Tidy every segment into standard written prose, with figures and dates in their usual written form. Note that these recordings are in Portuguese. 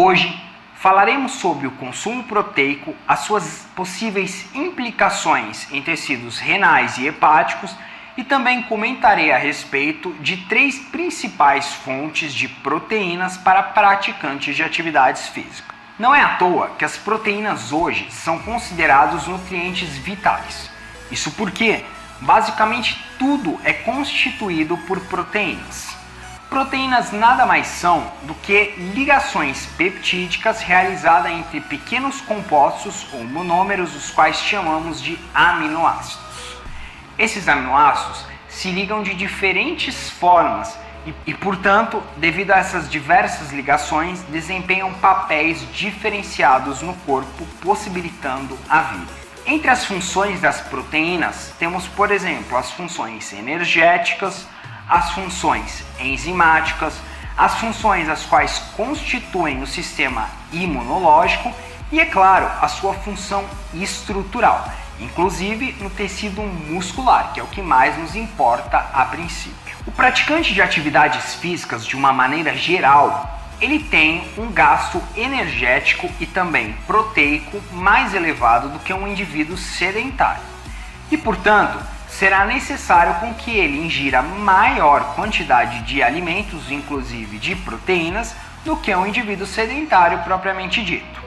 Hoje falaremos sobre o consumo proteico, as suas possíveis implicações em tecidos renais e hepáticos e também comentarei a respeito de 3 principais fontes de proteínas para praticantes de atividades físicas. Não é à toa que as proteínas hoje são considerados nutrientes vitais. Isso porque basicamente tudo é constituído por proteínas. Proteínas nada mais são do que ligações peptídicas realizadas entre pequenos compostos ou monômeros, os quais chamamos de aminoácidos. Esses aminoácidos se ligam de diferentes formas e, portanto, devido a essas diversas ligações, desempenham papéis diferenciados no corpo, possibilitando a vida. Entre as funções das proteínas, temos, por exemplo, as funções energéticas, as funções enzimáticas, as funções as quais constituem o sistema imunológico e, é claro, a sua função estrutural, inclusive no tecido muscular, que é o que mais nos importa a princípio. O praticante de atividades físicas, de uma maneira geral, ele tem um gasto energético e também proteico mais elevado do que um indivíduo sedentário. E, portanto, será necessário com que ele ingira maior quantidade de alimentos, inclusive de proteínas, do que um indivíduo sedentário propriamente dito.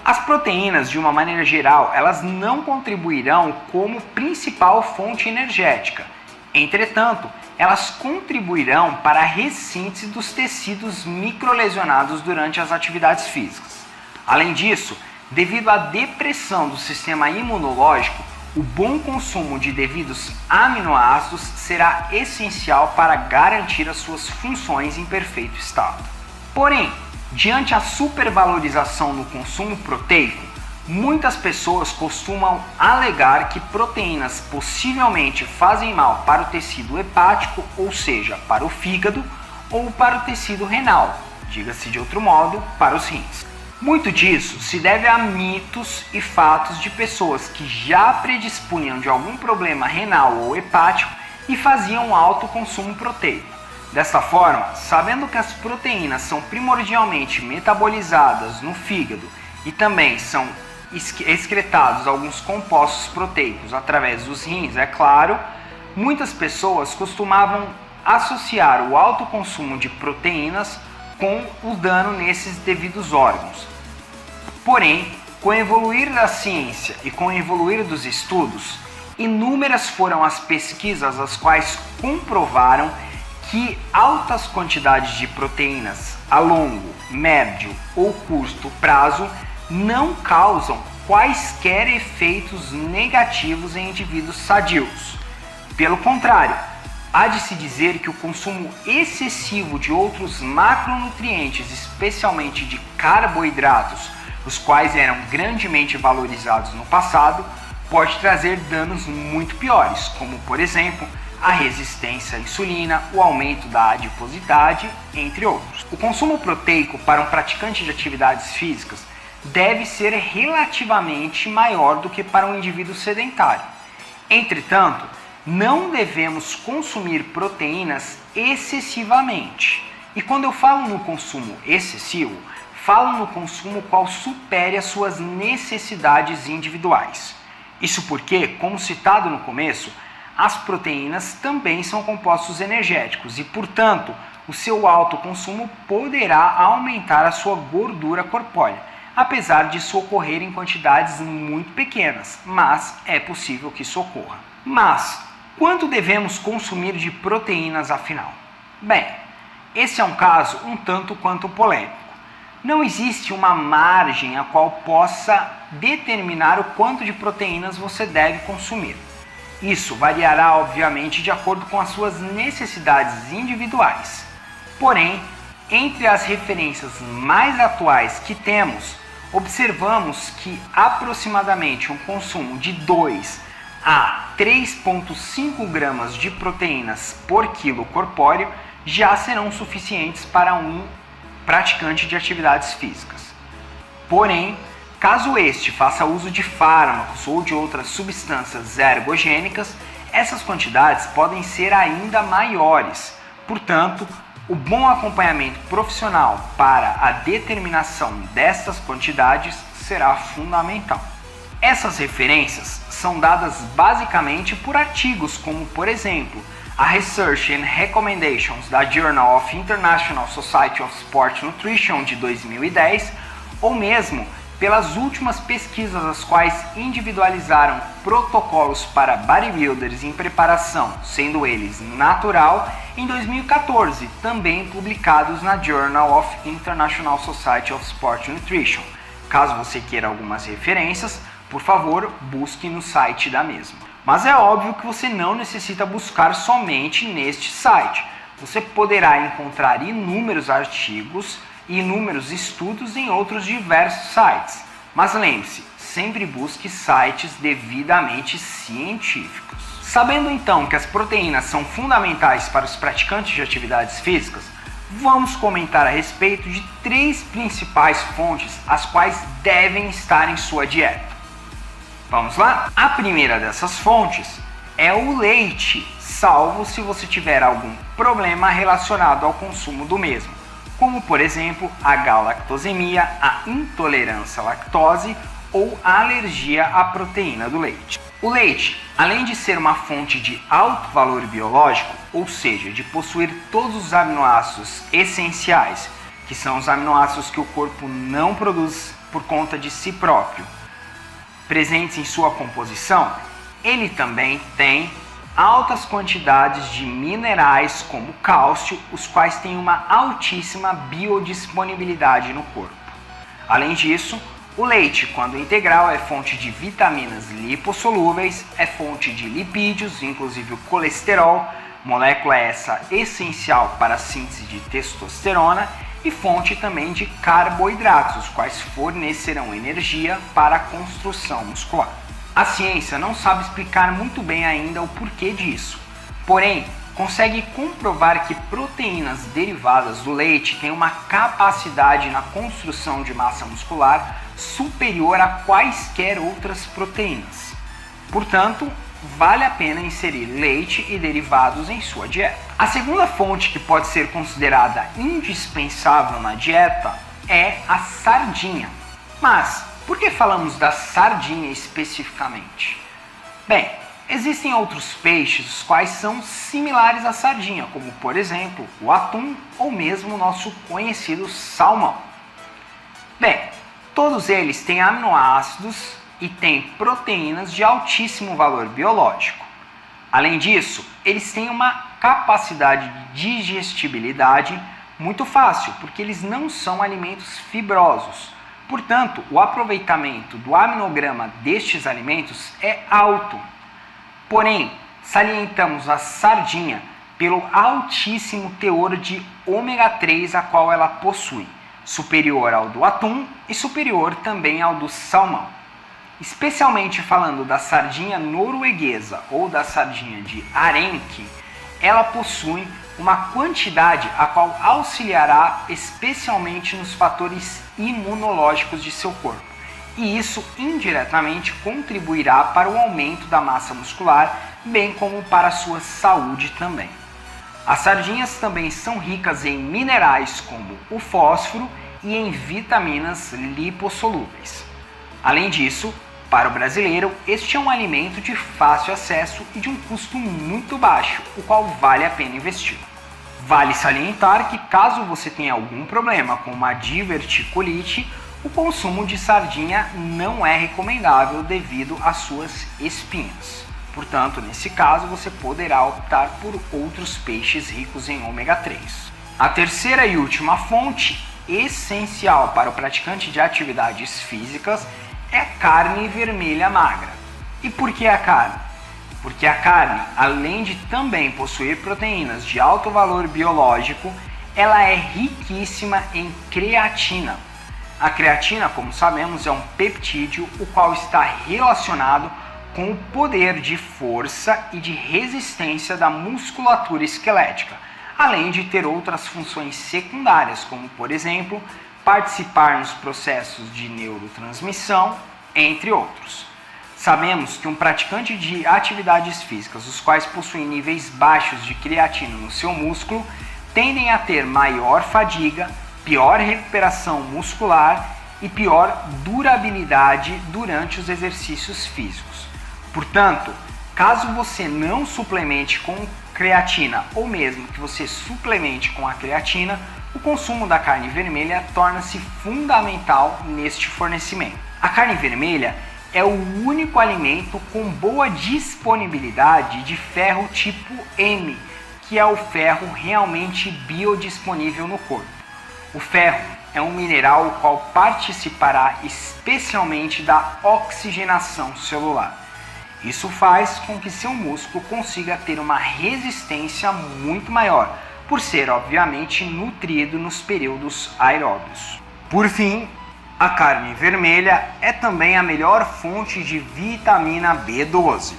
As proteínas, de uma maneira geral, elas não contribuirão como principal fonte energética. Entretanto, elas contribuirão para a ressíntese dos tecidos microlesionados durante as atividades físicas. Além disso, devido à depressão do sistema imunológico, o bom consumo de devidos aminoácidos será essencial para garantir as suas funções em perfeito estado. Porém, diante a supervalorização no consumo proteico, muitas pessoas costumam alegar que proteínas possivelmente fazem mal para o tecido hepático, ou seja, para o fígado, ou para o tecido renal, diga-se de outro modo, para os rins. Muito disso se deve a mitos e fatos de pessoas que já predispunham de algum problema renal ou hepático e faziam alto consumo proteico. Desta forma, sabendo que as proteínas são primordialmente metabolizadas no fígado e também são excretados alguns compostos proteicos através dos rins, é claro, muitas pessoas costumavam associar o alto consumo de proteínas com o dano nesses devidos órgãos. Porém, com o evoluir da ciência e com o evoluir dos estudos, inúmeras foram as pesquisas as quais comprovaram que altas quantidades de proteínas a longo, médio ou curto prazo não causam quaisquer efeitos negativos em indivíduos sadios. Pelo contrário, há de se dizer que o consumo excessivo de outros macronutrientes, especialmente de carboidratos, os quais eram grandemente valorizados no passado, pode trazer danos muito piores, como por exemplo a resistência à insulina, o aumento da adiposidade, entre outros. O consumo proteico para um praticante de atividades físicas deve ser relativamente maior do que para um indivíduo sedentário. Entretanto, não devemos consumir proteínas excessivamente. E quando eu falo no consumo excessivo, falo no consumo qual supere as suas necessidades individuais. Isso porque, como citado no começo, as proteínas também são compostos energéticos e, portanto, o seu alto consumo poderá aumentar a sua gordura corpórea, apesar disso ocorrer em quantidades muito pequenas, mas é possível que isso ocorra. Mas, quanto devemos consumir de proteínas afinal? Bem, esse é um caso um tanto quanto polêmico. Não existe uma margem a qual possa determinar o quanto de proteínas você deve consumir. Isso variará, obviamente, de acordo com as suas necessidades individuais. Porém, entre as referências mais atuais que temos, observamos que aproximadamente um consumo de 2 a 3,5 gramas de proteínas por quilo corpóreo já serão suficientes para um praticante de atividades físicas. Porém, caso este faça uso de fármacos ou de outras substâncias ergogênicas, essas quantidades podem ser ainda maiores. Portanto, O bom acompanhamento profissional para a determinação destas quantidades será fundamental. Essas referências são dadas basicamente por artigos como, por exemplo, a Research and Recommendations da Journal of International Society of Sport Nutrition de 2010, ou mesmo pelas últimas pesquisas as quais individualizaram protocolos para bodybuilders em preparação, sendo eles natural, em 2014, também publicados na Journal of International Society of Sport Nutrition. Caso você queira algumas referências, por favor, busque no site da mesma. Mas é óbvio que você não necessita buscar somente neste site. Você poderá encontrar inúmeros artigos e inúmeros estudos em outros diversos sites. Mas lembre-se, sempre busque sites devidamente científicos. Sabendo então que as proteínas são fundamentais para os praticantes de atividades físicas, vamos comentar a respeito de 3 principais fontes as quais devem estar em sua dieta. Vamos lá? A primeira dessas fontes é o leite, salvo se você tiver algum problema relacionado ao consumo do mesmo, como por exemplo a galactosemia, a intolerância à lactose ou a alergia à proteína do leite. O leite, além de ser uma fonte de alto valor biológico, ou seja, de possuir todos os aminoácidos essenciais, que são os aminoácidos que o corpo não produz por conta de si próprio, presentes em sua composição, ele também tem altas quantidades de minerais como cálcio, os quais têm uma altíssima biodisponibilidade no corpo. Além disso, o leite, quando integral, é fonte de vitaminas lipossolúveis, é fonte de lipídios, inclusive o colesterol, molécula essa essencial para a síntese de testosterona, e fonte também de carboidratos, os quais fornecerão energia para a construção muscular. A ciência não sabe explicar muito bem ainda o porquê disso, porém, consegue comprovar que proteínas derivadas do leite têm uma capacidade na construção de massa muscular superior a quaisquer outras proteínas. Portanto, vale a pena inserir leite e derivados em sua dieta. A segunda fonte que pode ser considerada indispensável na dieta é a sardinha. Mas, por que falamos da sardinha especificamente? Bem, existem outros peixes os quais são similares à sardinha, como por exemplo o atum ou mesmo o nosso conhecido salmão. Bem, todos eles têm aminoácidos e têm proteínas de altíssimo valor biológico. Além disso, eles têm uma capacidade de digestibilidade muito fácil, porque eles não são alimentos fibrosos. Portanto, o aproveitamento do aminograma destes alimentos é alto. Porém, salientamos a sardinha pelo altíssimo teor de ômega 3 a qual ela possui, superior ao do atum e superior também ao do salmão. Especialmente falando da sardinha norueguesa ou da sardinha de arenque, ela possui uma quantidade a qual auxiliará especialmente nos fatores imunológicos de seu corpo, e isso indiretamente contribuirá para o aumento da massa muscular, bem como para a sua saúde também. As sardinhas também são ricas em minerais como o fósforo e em vitaminas lipossolúveis. Além disso, para o brasileiro, este é um alimento de fácil acesso e de um custo muito baixo, o qual vale a pena investir. Vale salientar que caso você tenha algum problema com uma diverticulite, o consumo de sardinha não é recomendável devido às suas espinhas. Portanto, nesse caso, você poderá optar por outros peixes ricos em ômega 3. A terceira e última fonte, essencial para o praticante de atividades físicas, é a carne vermelha magra. E por que a carne? Porque a carne, além de também possuir proteínas de alto valor biológico, ela é riquíssima em creatina. A creatina, como sabemos, é um peptídeo o qual está relacionado com o poder de força e de resistência da musculatura esquelética, além de ter outras funções secundárias, como por exemplo, participar nos processos de neurotransmissão, entre outros. Sabemos que um praticante de atividades físicas, os quais possuem níveis baixos de creatina no seu músculo, tendem a ter maior fadiga, pior recuperação muscular e pior durabilidade durante os exercícios físicos. Portanto, caso você não suplemente com creatina ou mesmo que você suplemente com a creatina, o consumo da carne vermelha torna-se fundamental neste fornecimento. A carne vermelha é o único alimento com boa disponibilidade de ferro tipo M, que é o ferro realmente biodisponível no corpo. O ferro é um mineral o qual participará especialmente da oxigenação celular. Isso faz com que seu músculo consiga ter uma resistência muito maior, por ser obviamente nutrido nos períodos aeróbios. Por fim, a carne vermelha é também a melhor fonte de vitamina B12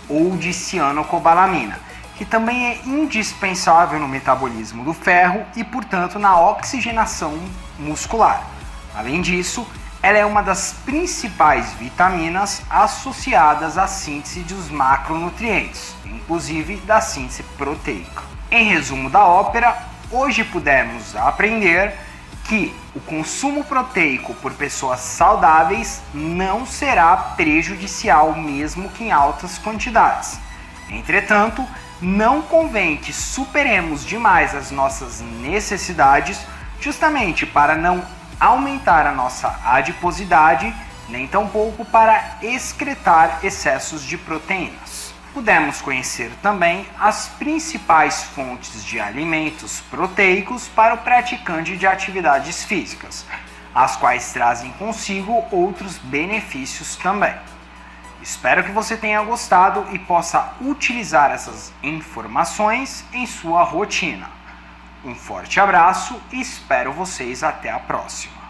ou de cianocobalamina, que também é indispensável no metabolismo do ferro e, portanto, na oxigenação muscular. Além disso, ela é uma das principais vitaminas associadas à síntese dos macronutrientes, inclusive da síntese proteica. Em resumo da ópera, hoje pudemos aprender que o consumo proteico por pessoas saudáveis não será prejudicial mesmo que em altas quantidades. Entretanto, não convém que superemos demais as nossas necessidades, justamente para não aumentar a nossa adiposidade, nem tampouco para excretar excessos de proteínas. Pudemos conhecer também as principais fontes de alimentos proteicos para o praticante de atividades físicas, as quais trazem consigo outros benefícios também. Espero que você tenha gostado e possa utilizar essas informações em sua rotina. Um forte abraço e espero vocês até a próxima.